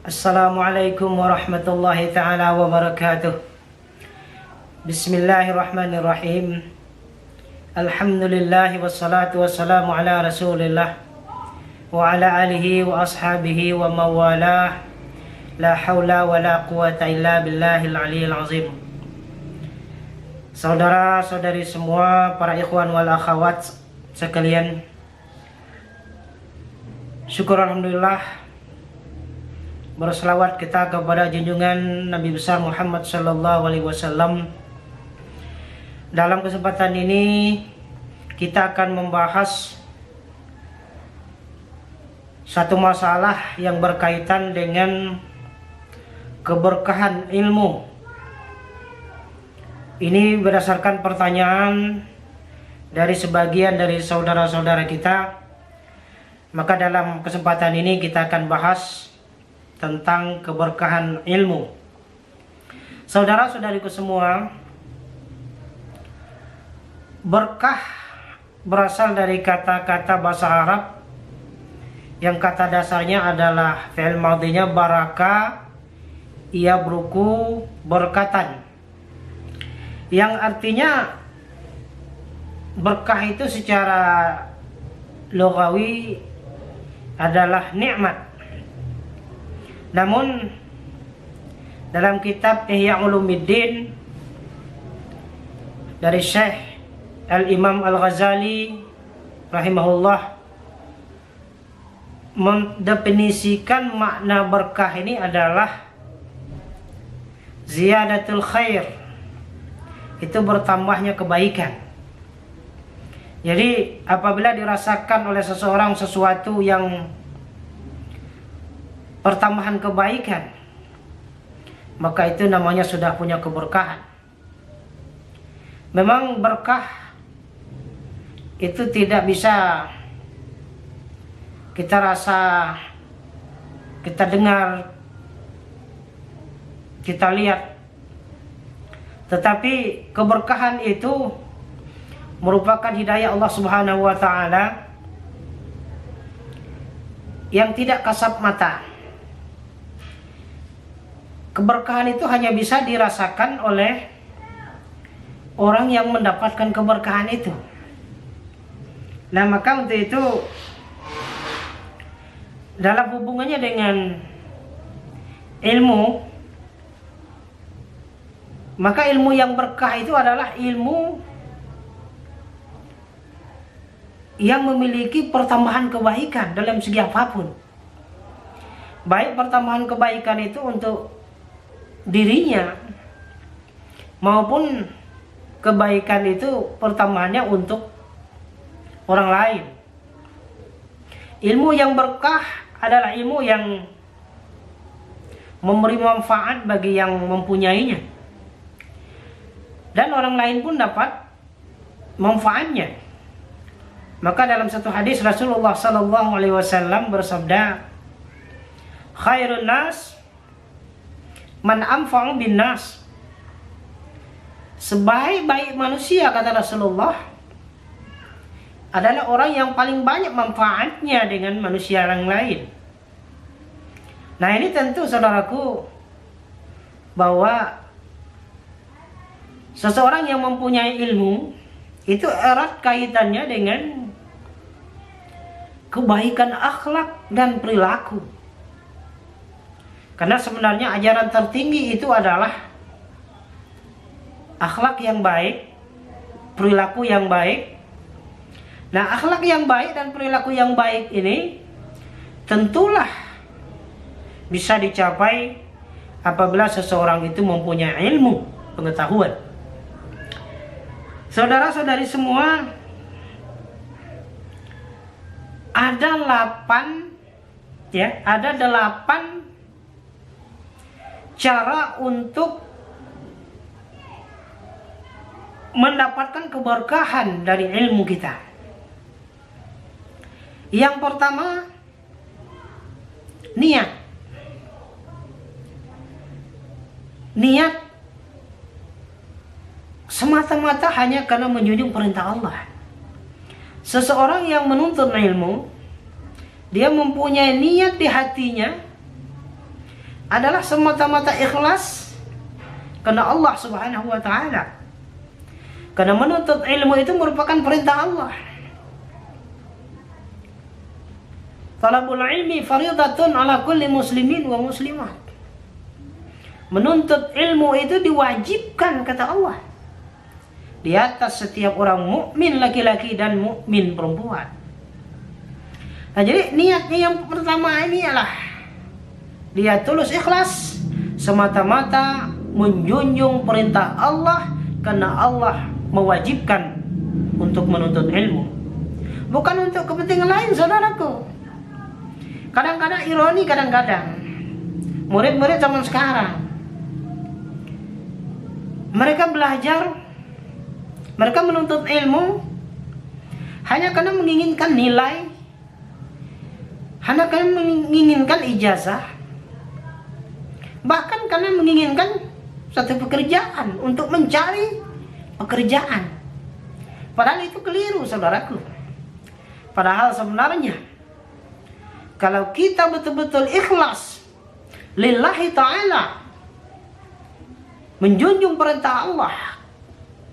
Assalamualaikum warahmatullahi ta'ala wabarakatuh. Bismillahirrahmanirrahim. Alhamdulillahi wassalatu wassalamu ala rasulillah wa ala alihi wa ashabihi wa mawalah. La hawla wa la quwata illa billahil aliyil azim. Saudara-saudari semua, para ikhwan wal akhawat sekalian, syukur alhamdulillah, berselawat kita kepada junjungan Nabi besar Muhammad sallallahu alaihi wasallam. Dalam kesempatan ini kita akan membahas satu masalah yang berkaitan dengan keberkahan ilmu. Ini berdasarkan pertanyaan dari sebagian dari saudara-saudara kita. Maka dalam kesempatan ini kita akan bahas tentang keberkahan ilmu. Saudara-saudariku semua, berkah berasal dari kata-kata bahasa Arab yang kata dasarnya adalah fi'il madhinya baraka, ia beruku berkatan, yang artinya berkah itu secara lughawi adalah nikmat. Namun dalam kitab Ihya Ulumuddin dari Syekh Al-Imam Al-Ghazali rahimahullah mendefinisikan makna berkah ini adalah ziyadatul khair, itu bertambahnya kebaikan. Jadi apabila dirasakan oleh seseorang sesuatu yang pertambahan kebaikan, maka itu namanya sudah punya keberkahan. Memang berkah itu tidak bisa kita rasa, kita dengar, kita lihat, tetapi keberkahan itu merupakan hidayah Allah Subhanahu wa ta'ala yang tidak kasat mata. Keberkahan itu hanya bisa dirasakan oleh orang yang mendapatkan keberkahan itu. Nah, maka untuk itu dalam hubungannya dengan ilmu, maka ilmu yang berkah itu adalah ilmu yang memiliki pertambahan kebaikan dalam segi apapun. Baik pertambahan kebaikan itu untuk dirinya maupun kebaikan itu pertambahannya untuk orang lain. Ilmu yang berkah adalah ilmu yang memberi manfaat bagi yang mempunyainya, dan orang lain pun dapat manfaatnya. Maka dalam satu hadis Rasulullah sallallahu alaihi wasallam bersabda, khairun nas man anfa'u bin nas. Sebaik-baik manusia, kata Rasulullah, adalah orang yang paling banyak manfaatnya dengan manusia yang lain. Nah, ini tentu saudaraku, bahwa seseorang yang mempunyai ilmu itu erat kaitannya dengan kebaikan akhlak dan perilaku. Karena sebenarnya ajaran tertinggi itu adalah akhlak yang baik, perilaku yang baik. Nah, akhlak yang baik dan perilaku yang baik ini tentulah bisa dicapai apabila seseorang itu mempunyai ilmu, pengetahuan. Saudara-saudari semua, ada 8 cara untuk mendapatkan keberkahan dari ilmu kita. Yang pertama, niat. Niat semata-mata hanya karena menjunjung perintah Allah. Seseorang yang menuntut ilmu, dia mempunyai niat di hatinya adalah semata-mata ikhlas karena Allah Subhanahu wa taala. Karena menuntut ilmu itu merupakan perintah Allah. Talabul ilmi fardhatun ala kulli muslimin wa muslimat. Menuntut ilmu itu diwajibkan kata Allah di atas setiap orang mukmin laki-laki dan mukmin perempuan. Nah, jadi niatnya yang pertama ini adalah dia tulus ikhlas semata-mata menjunjung perintah Allah karena Allah mewajibkan untuk menuntut ilmu, bukan untuk kepentingan lain, saudaraku. Kadang-kadang ironi, kadang-kadang murid-murid zaman sekarang mereka belajar, mereka menuntut ilmu hanya karena menginginkan nilai, hanya karena menginginkan ijazah, bahkan karena menginginkan satu pekerjaan, untuk mencari pekerjaan. Padahal itu keliru, saudaraku. Padahal sebenarnya kalau kita betul-betul ikhlas lillahi ta'ala, menjunjung perintah Allah,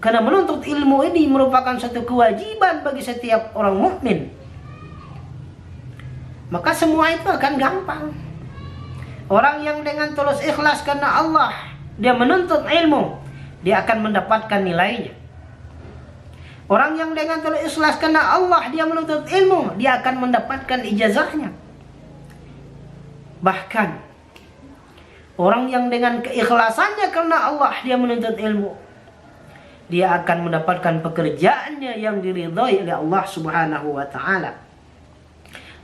karena menuntut ilmu ini merupakan satu kewajiban bagi setiap orang mukmin, maka semua itu akan gampang. Orang yang dengan tulus ikhlas karena Allah dia menuntut ilmu, dia akan mendapatkan nilainya. Orang yang dengan tulus ikhlas karena Allah dia menuntut ilmu, dia akan mendapatkan ijazahnya. Bahkan orang yang dengan keikhlasannya karena Allah dia menuntut ilmu, dia akan mendapatkan pekerjaannya yang diridhai oleh Allah Subhanahu wa taala.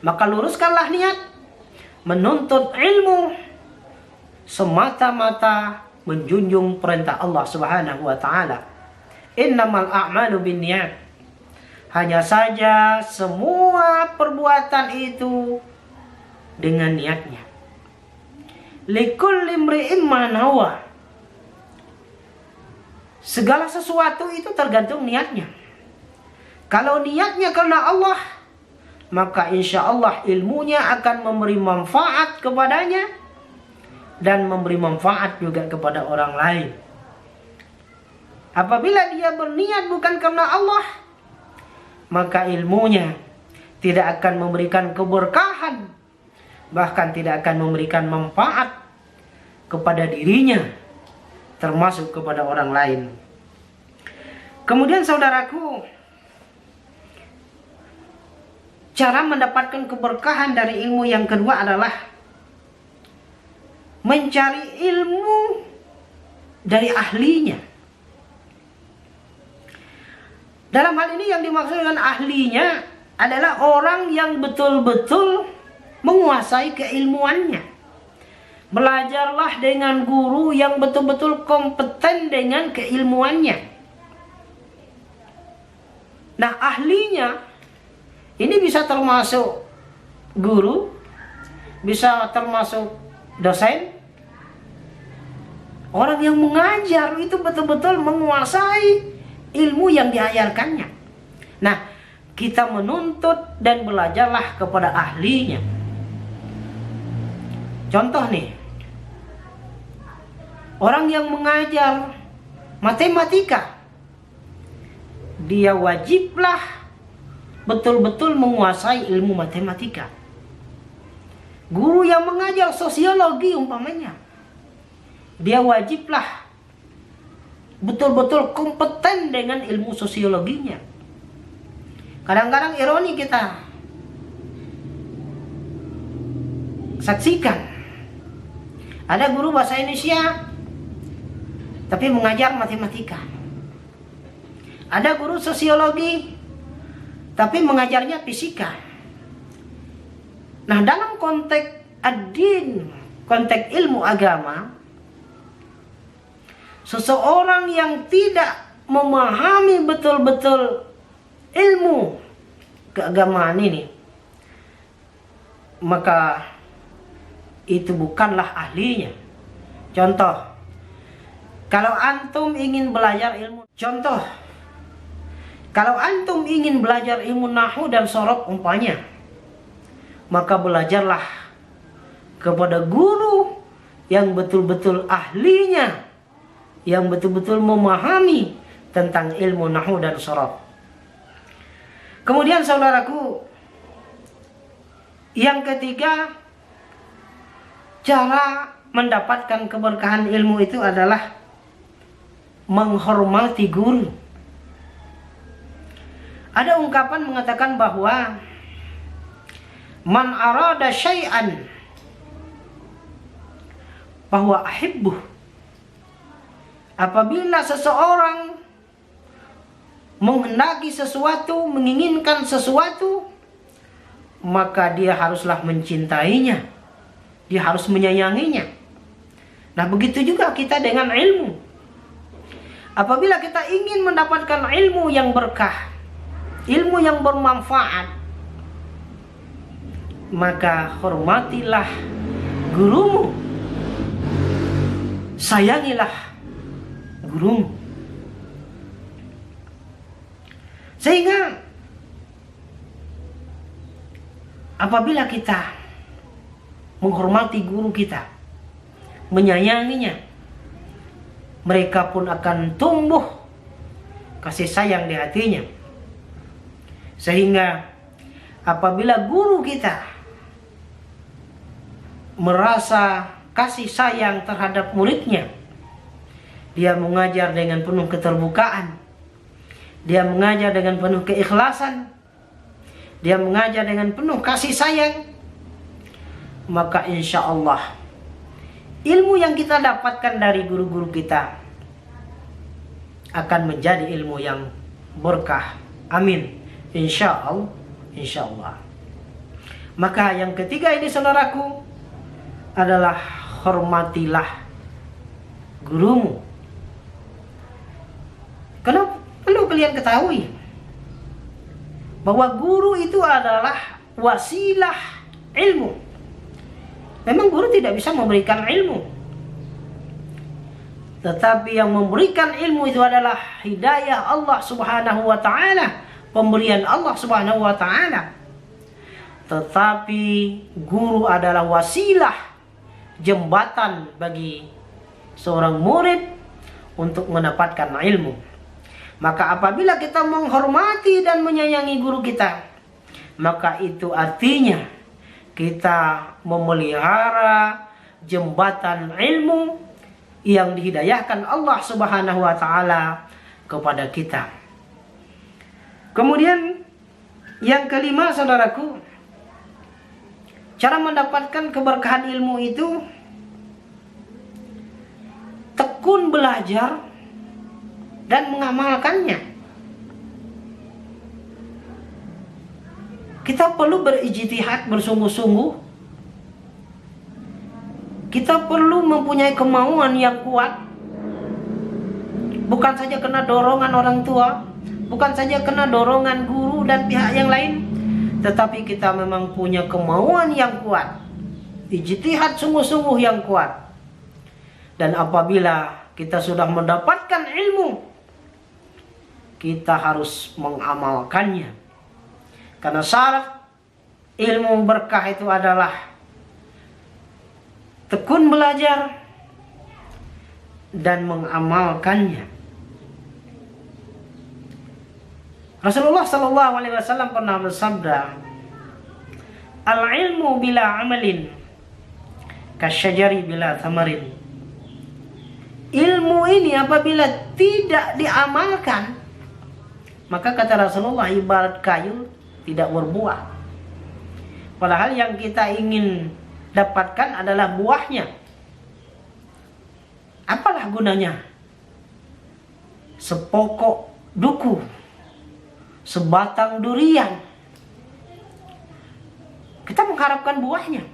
Maka luruskanlah niat menuntut ilmu semata-mata menjunjung perintah Allah Subhanahu wa taala. Innamal a'malu binniyat. Hanya saja semua perbuatan itu dengan niatnya. Likulli imri'in ma nawa. Segala sesuatu itu tergantung niatnya. Kalau niatnya karena Allah, maka insya Allah ilmunya akan memberi manfaat kepadanya dan memberi manfaat juga kepada orang lain. Apabila dia berniat bukan karena Allah, maka ilmunya tidak akan memberikan keberkahan, bahkan tidak akan memberikan manfaat kepada dirinya, termasuk kepada orang lain. Kemudian saudaraku, cara mendapatkan keberkahan dari ilmu yang kedua adalah mencari ilmu dari ahlinya. Dalam hal ini yang dimaksud dengan ahlinya adalah orang yang betul-betul menguasai keilmuannya. Belajarlah dengan guru yang betul-betul kompeten dengan keilmuannya. Nah, ahlinya ini bisa termasuk guru, bisa termasuk dosen. Orang yang mengajar itu betul-betul menguasai ilmu yang diajarkannya. Nah, kita menuntut dan belajarlah kepada ahlinya. Contoh nih, orang yang mengajar matematika, dia wajiblah betul-betul menguasai ilmu matematika. Guru yang mengajar sosiologi umpamanya, dia wajiblah betul-betul kompeten dengan ilmu sosiologinya. Kadang-kadang ironi kita saksikan, ada guru bahasa Indonesia tapi mengajar matematika. Ada guru sosiologi tapi mengajarnya fisika. Nah, dalam konteks ad-din, konteks ilmu agama, seseorang yang tidak memahami betul-betul ilmu keagamaan ini, maka itu bukanlah ahlinya. Contoh, kalau antum ingin belajar ilmu, kalau antum ingin belajar ilmu nahwu dan sorof umpamanya, maka belajarlah kepada guru yang betul-betul ahlinya, yang betul-betul memahami tentang ilmu nahwu dan sharaf. Kemudian saudaraku, yang ketiga, cara mendapatkan keberkahan ilmu itu adalah menghormati guru. Ada ungkapan mengatakan bahwa man arada syai'an bahwa ahibbuh. Apabila seseorang menghendaki sesuatu, menginginkan sesuatu, maka dia haruslah mencintainya. Dia harus menyayanginya. Nah, begitu juga kita dengan ilmu. Apabila kita ingin mendapatkan ilmu yang berkah, ilmu yang bermanfaat, maka hormatilah gurumu, sayangilah gurumu. Sehingga apabila kita menghormati guru kita, menyayanginya, mereka pun akan tumbuh kasih sayang di hatinya. Sehingga apabila guru kita merasa kasih sayang terhadap muridnya, dia mengajar dengan penuh keterbukaan, dia mengajar dengan penuh keikhlasan, dia mengajar dengan penuh kasih sayang, maka insya Allah ilmu yang kita dapatkan dari guru-guru kita akan menjadi ilmu yang berkah. Amin. Insya Allah. Insya Allah. Maka yang ketiga ini saudaraku adalah hormatilah gurumu. Karena perlu kalian ketahui bahwa guru itu adalah wasilah ilmu. Memang guru tidak bisa memberikan ilmu, tetapi yang memberikan ilmu itu adalah hidayah Allah Subhanahu wa ta'ala, pemberian Allah Subhanahu wa ta'ala. Tetapi guru adalah wasilah, jembatan bagi seorang murid untuk mendapatkan ilmu. Maka apabila kita menghormati dan menyayangi guru kita, maka itu artinya kita memelihara jembatan ilmu yang dihidayahkan Allah Subhanahu wa ta'ala kepada kita. Kemudian yang kelima saudaraku, cara mendapatkan keberkahan ilmu itu tekun belajar dan mengamalkannya. Kita perlu berijtihad bersungguh-sungguh. Kita perlu mempunyai kemauan yang kuat. Bukan saja kena dorongan orang tua, bukan saja kena dorongan guru dan pihak yang lain, tetapi kita memang punya kemauan yang kuat, ijtihad sungguh-sungguh yang kuat. Dan apabila kita sudah mendapatkan ilmu, kita harus mengamalkannya. Karena syarat ilmu berkah itu adalah tekun belajar dan mengamalkannya. Rasulullah SAW pernah bersabda, "Al-ilmu bila amalin kasyajari bila thamarin." Ilmu ini apabila tidak diamalkan, maka kata Rasulullah ibarat kayu tidak berbuah. Padahal yang kita ingin dapatkan adalah buahnya. Apalah gunanya sepokok duku, sebatang durian, kita mengharapkan buahnya,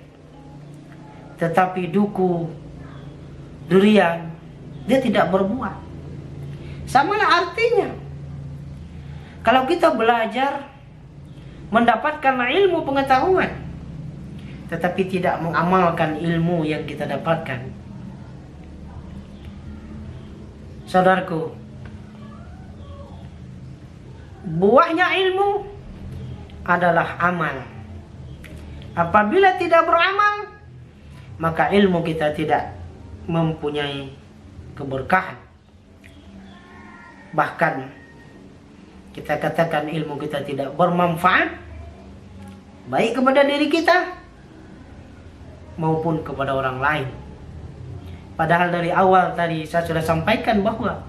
tetapi duku, durian, dia tidak berbuah. Samalah artinya, kalau kita belajar mendapatkan ilmu pengetahuan, tetapi tidak mengamalkan ilmu yang kita dapatkan, saudaraku, buahnya ilmu adalah amal. Apabila tidak beramal, maka ilmu kita tidak mempunyai keberkahan. Bahkan kita katakan ilmu kita tidak bermanfaat, baik kepada diri kita maupun kepada orang lain. Padahal dari awal tadi saya sudah sampaikan bahwa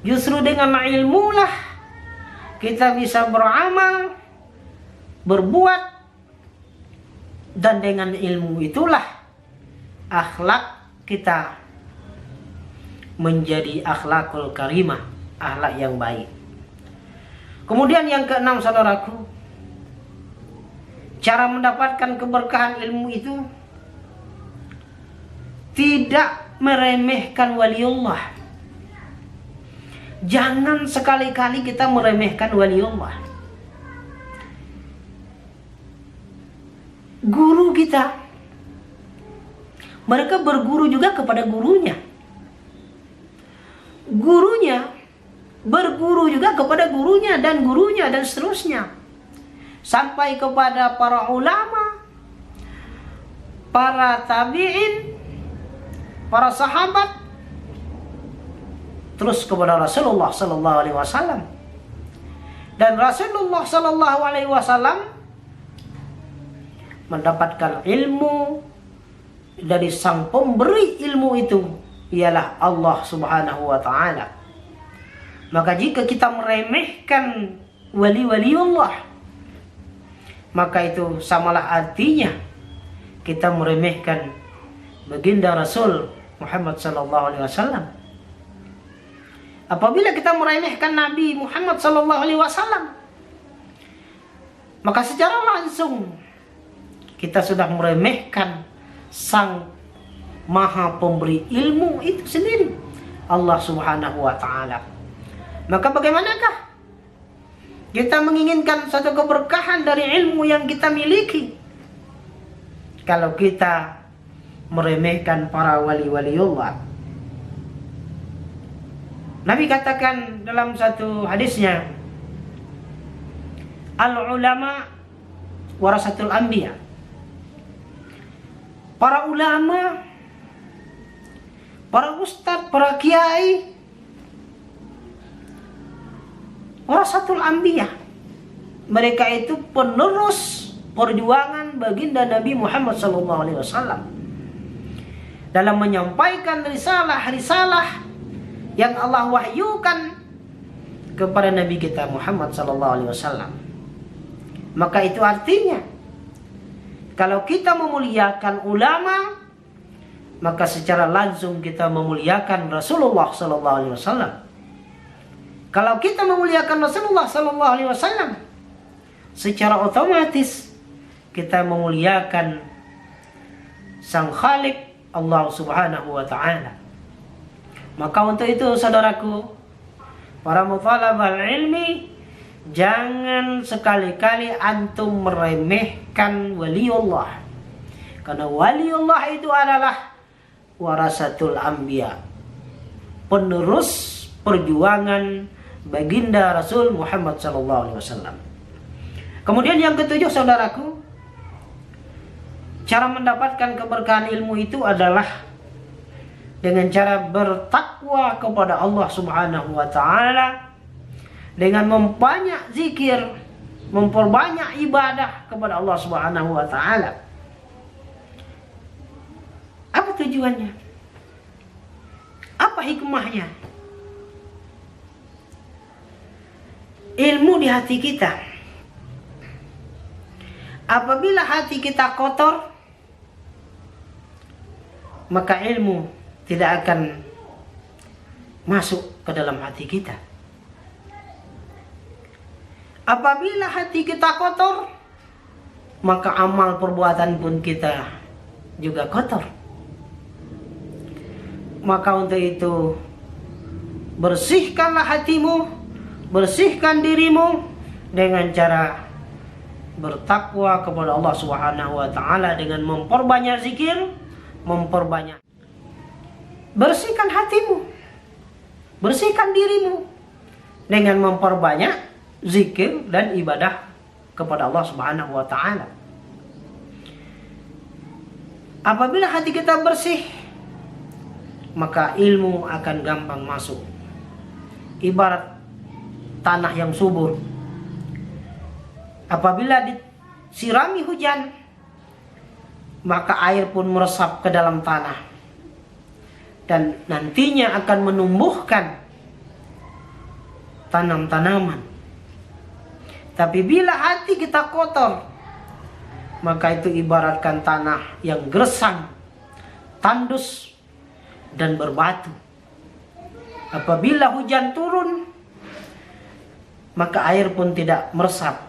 justru dengan ilmu lah kita bisa beramal, berbuat, dan dengan ilmu itulah akhlak kita menjadi akhlakul karimah, akhlak yang baik. Kemudian yang keenam, saudaraku, cara mendapatkan keberkahan ilmu itu tidak meremehkan waliullah. Jangan sekali-kali kita meremehkan waliullah. Guru kita, mereka berguru juga kepada gurunya. Gurunya berguru juga kepada gurunya dan seterusnya. Sampai kepada para ulama, para tabi'in, para sahabat, terus kepada Rasulullah sallallahu alaihi wasallam. Dan Rasulullah sallallahu alaihi wasallam mendapatkan ilmu dari sang pemberi ilmu itu, ialah Allah Subhanahu wa taala. Maka jika kita meremehkan wali-wali Allah, maka itu samalah artinya kita meremehkan baginda Rasul Muhammad sallallahu alaihi wasallam. Apabila kita meremehkan Nabi Muhammad sallallahu alaihi wasallam, maka secara langsung kita sudah meremehkan sang maha pemberi ilmu itu sendiri, Allah Subhanahu wa taala. Maka bagaimanakah kita menginginkan satu keberkahan dari ilmu yang kita miliki kalau kita meremehkan para wali-waliullah? Nabi katakan dalam satu hadisnya, al-ulama warasatul anbiya. Para ulama, para ustadz, para kiai, warasatul anbiya. Mereka itu penerus perjuangan baginda Nabi Muhammad SAW dalam menyampaikan risalah-risalah yang Allah wahyukan kepada Nabi kita Muhammad SAW. Maka itu artinya kalau kita memuliakan ulama, maka secara langsung kita memuliakan Rasulullah SAW. Kalau kita memuliakan Rasulullah SAW, secara otomatis kita memuliakan Sang Khalik Allah Subhanahu wa taala. Maka untuk itu, saudaraku, para muthalabal ilmi, jangan sekali-kali antum meremehkan waliullah. Karena waliullah itu adalah warasatul anbiya, penerus perjuangan baginda Rasul Muhammad SAW. Kemudian yang ketujuh, saudaraku, cara mendapatkan keberkahan ilmu itu adalah dengan cara bertakwa kepada Allah Subhanahu wa taala, dengan memperbanyak zikir, memperbanyak ibadah kepada Allah Subhanahu wa taala. Apa tujuannya? Apa hikmahnya? Ilmu di hati kita. Apabila hati kita kotor, maka ilmu tidak akan masuk ke dalam hati kita. Apabila hati kita kotor, maka amal perbuatan pun kita juga kotor. Maka untuk itu, bersihkanlah hatimu, bersihkan dirimu dengan cara bertakwa kepada Allah Subhanahu wa taala dengan memperbanyak zikir, memperbanyak. Bersihkan hatimu, bersihkan dirimu dengan memperbanyak zikir dan ibadah kepada Allah Subhanahu wa taala. Apabila hati kita bersih, maka ilmu akan gampang masuk. Ibarat tanah yang subur, apabila disirami hujan, maka air pun meresap ke dalam tanah dan nantinya akan menumbuhkan tanam-tanaman. Tapi bila hati kita kotor, maka itu ibaratkan tanah yang gersang, tandus, dan berbatu. Apabila hujan turun, maka air pun tidak meresap,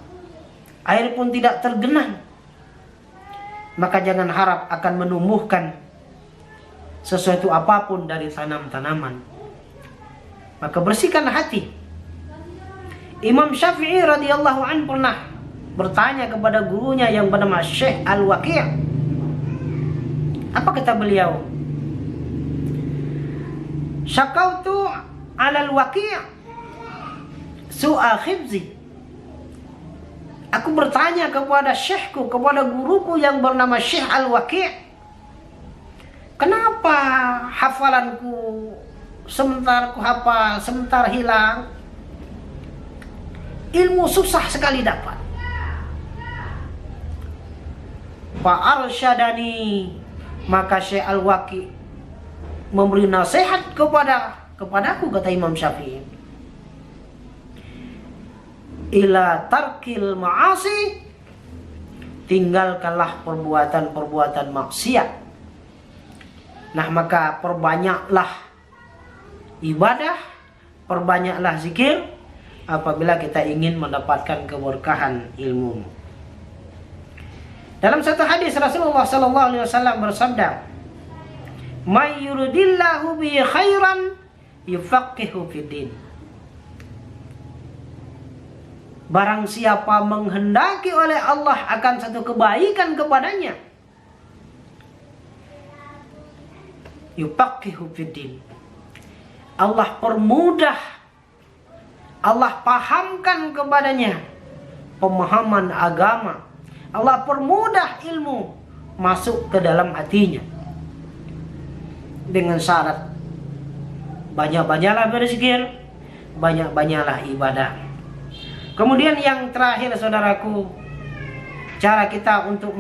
air pun tidak tergenang. Maka jangan harap akan menumbuhkan sesuatu apapun dari tanam-tanaman. Maka bersihkan hati. Imam Syafi'i radhiyallahu an pernah bertanya kepada gurunya yang bernama Syekh Al-Waqi'. Apa kata beliau? Syakautu 'ala al-Waqi' su'a khibzi. Aku bertanya kepada syekhku, kepada guruku yang bernama Syekh Al-Waqi', kenapa hafalanku sebentar ku hafal, sebentar hilang? Ilmu susah sekali dapat. Fa'arsyadani, maka Syekh Al-Waqi' memberi nasihat kepadaku, kata Imam Syafi'i, ila tarkil ma'asi, tinggalkanlah perbuatan-perbuatan maksiat. Nah, maka perbanyaklah ibadah, perbanyaklah zikir apabila kita ingin mendapatkan keberkahan ilmu. Dalam satu hadis Rasulullah sallallahu alaihi wasallam bersabda, "May yuridillahu bi khairan yufaqihu fiddin." Barang siapa menghendaki oleh Allah akan satu kebaikan kepadanya, yufaqihu fiddin, Allah permudah, Allah pahamkan kepadanya pemahaman agama. Allah permudah ilmu masuk ke dalam hatinya. Dengan syarat banyak-banyaklah berzikir, banyak-banyaklah ibadah. Kemudian yang terakhir saudaraku, cara kita untuk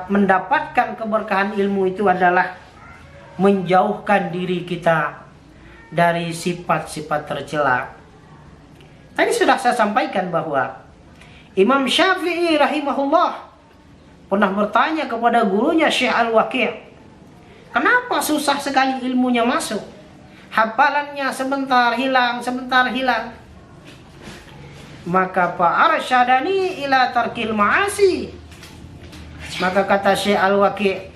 mendapatkan keberkahan ilmu itu adalah menjauhkan diri kita dari sifat-sifat tercela. Tadi sudah saya sampaikan bahwa Imam Syafi'i rahimahullah pernah bertanya kepada gurunya Syekh Al-Waqi', kenapa susah sekali ilmunya masuk? Hafalannya sebentar hilang, sebentar hilang. Maka fa'arsyadani ila tarkil ma'asi. Maka kata Syekh Al-Waqi',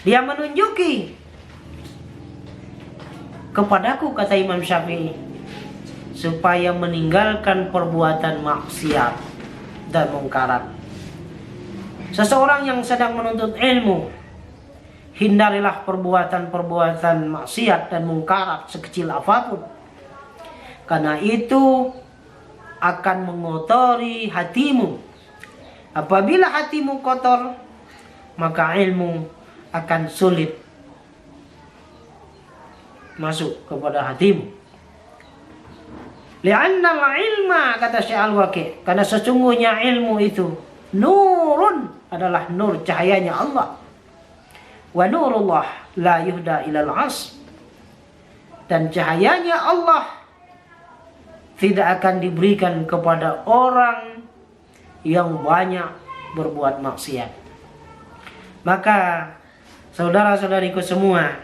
dia menunjuki kepadaku, kata Imam Syafi'i, supaya meninggalkan perbuatan maksiat dan mungkarat. Seseorang yang sedang menuntut ilmu, hindarilah perbuatan-perbuatan maksiat dan mungkarat sekecil apapun, karena itu akan mengotori hatimu. Apabila hatimu kotor, maka ilmu akan sulit masuk kepada hatimu. Li'anna al-ilma, kata Syekh Al-Waqi', karena sesungguhnya ilmu itu nurun, adalah nur, cahayanya Allah. Wa nurullah la yuhda ilal as, dan cahayanya Allah tidak akan diberikan kepada orang yang banyak berbuat maksiat. Maka saudara-saudariku semua,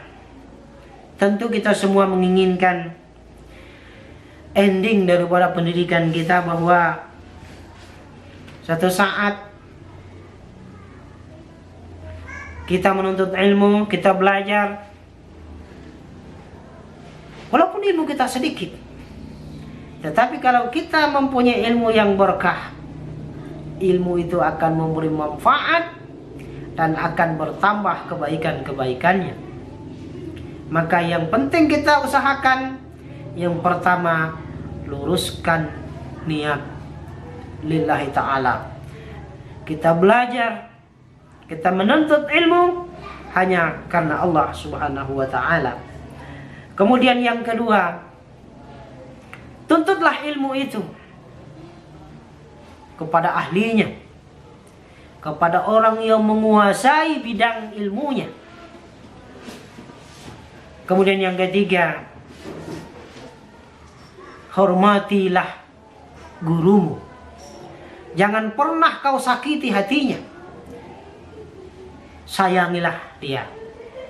tentu kita semua menginginkan ending daripada pendidikan kita, bahwa satu saat kita menuntut ilmu, kita belajar, walaupun ilmu kita sedikit, tetapi kalau kita mempunyai ilmu yang berkah, ilmu itu akan memberi manfaat dan akan bertambah kebaikan-kebaikannya. Maka yang penting kita usahakan, yang pertama, luruskan niat lillahi ta'ala. Kita belajar, kita menuntut ilmu hanya karena Allah Subhanahu wa ta'ala. Kemudian yang kedua, tuntutlah ilmu itu kepada ahlinya, kepada orang yang menguasai bidang ilmunya. Kemudian yang ketiga, hormatilah gurumu. Jangan pernah kau sakiti hatinya. Sayangilah dia.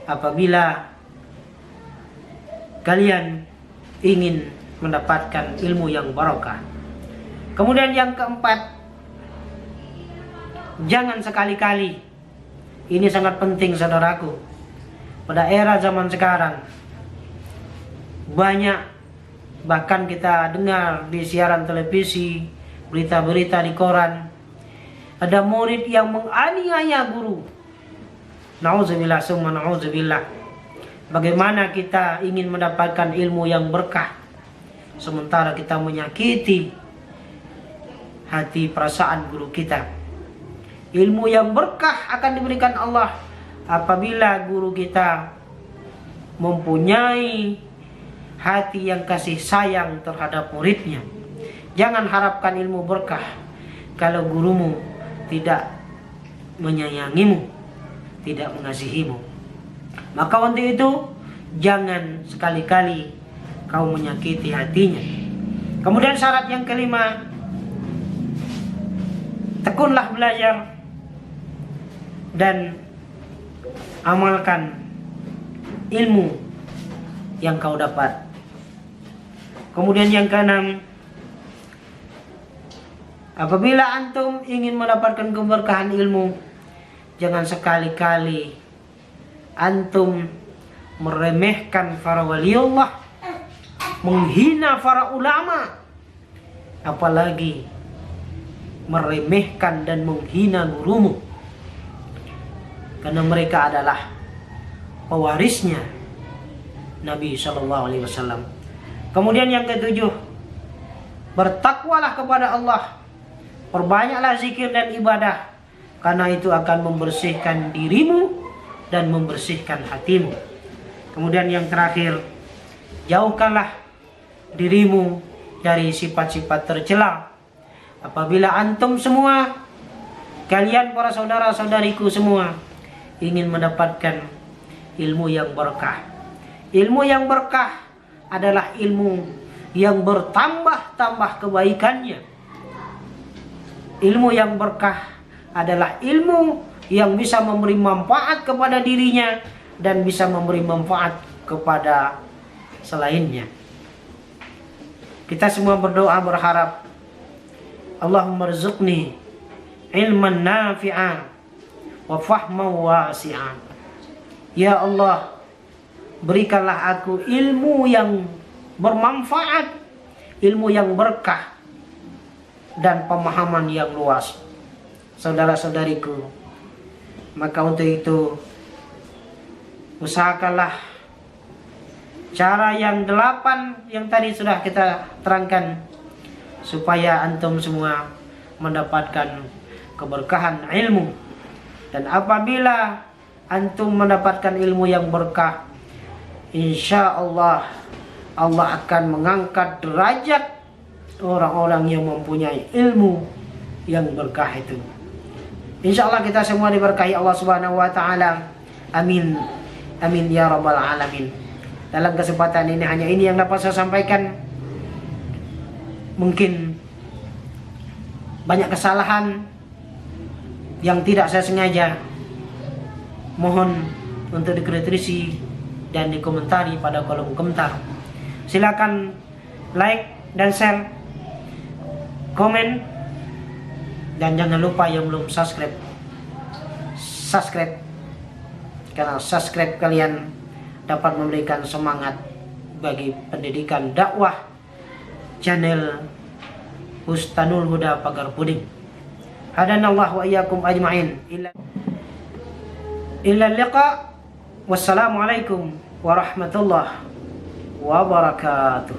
Apabila kalian ingin mendapatkan ilmu yang barokah. Kemudian yang keempat, jangan sekali-kali, ini sangat penting saudaraku, pada era zaman sekarang banyak, bahkan kita dengar di siaran televisi, berita-berita di koran, ada murid yang menganiaya guru. Na'udzubillah summa na'udzubillah. Bagaimana kita ingin mendapatkan ilmu yang berkah, sementara kita menyakiti hati perasaan guru kita. Ilmu yang berkah akan diberikan Allah apabila guru kita mempunyai hati yang kasih sayang terhadap muridnya. Jangan harapkan ilmu berkah kalau gurumu tidak menyayangimu, tidak mengasihimu. Maka untuk itu jangan sekali-kali kau menyakiti hatinya. Kemudian syarat yang kelima, tekunlah belajar dan amalkan ilmu yang kau dapat. Kemudian yang keenam, apabila antum ingin mendapatkan keberkahan ilmu, jangan sekali-kali antum meremehkan para waliullah, menghina para ulama, apalagi meremehkan dan menghina gurumu, karena mereka adalah pewarisnya Nabi SAW. Kemudian yang ketujuh, bertakwalah kepada Allah, perbanyaklah zikir dan ibadah, karena itu akan membersihkan dirimu dan membersihkan hatimu. Kemudian yang terakhir, jauhkanlah dirimu dari sifat-sifat tercela. Apabila antum semua, kalian para saudara-saudariku semua, ingin mendapatkan ilmu yang berkah. Ilmu yang berkah adalah ilmu yang bertambah-tambah kebaikannya. Ilmu yang berkah adalah ilmu yang bisa memberi manfaat kepada dirinya dan bisa memberi manfaat kepada selainnya. Kita semua berdoa berharap, Allahumma rzuqni ilman nafi'an wa fahman wasi'an. Ya Allah, berikanlah aku ilmu yang bermanfaat, ilmu yang berkah, dan pemahaman yang luas. Saudara-saudariku, maka untuk itu usahakanlah cara yang 8 yang tadi sudah kita terangkan, supaya antum semua mendapatkan keberkahan ilmu. Dan apabila antum mendapatkan ilmu yang berkah, insya Allah Allah akan mengangkat derajat orang-orang yang mempunyai ilmu yang berkah itu. Insya Allah kita semua diberkahi Allah Subhanahu wa ta'ala. Amin. Amin ya rabbal alamin. Dalam kesempatan ini hanya ini yang dapat saya sampaikan. Mungkin banyak kesalahan yang tidak saya sengaja. Mohon untuk dikritisi dan dikomentari pada kolom komentar. Silakan like dan share, komen, dan jangan lupa yang belum subscribe, karena subscribe kalian dapat memberikan semangat bagi pendidikan dakwah channel Bustanul Huda Pagar Puding. Hadanallahu wa iyyakum ajma'in. Illa liqa. Wassalamualaikum warahmatullahi wabarakatuh.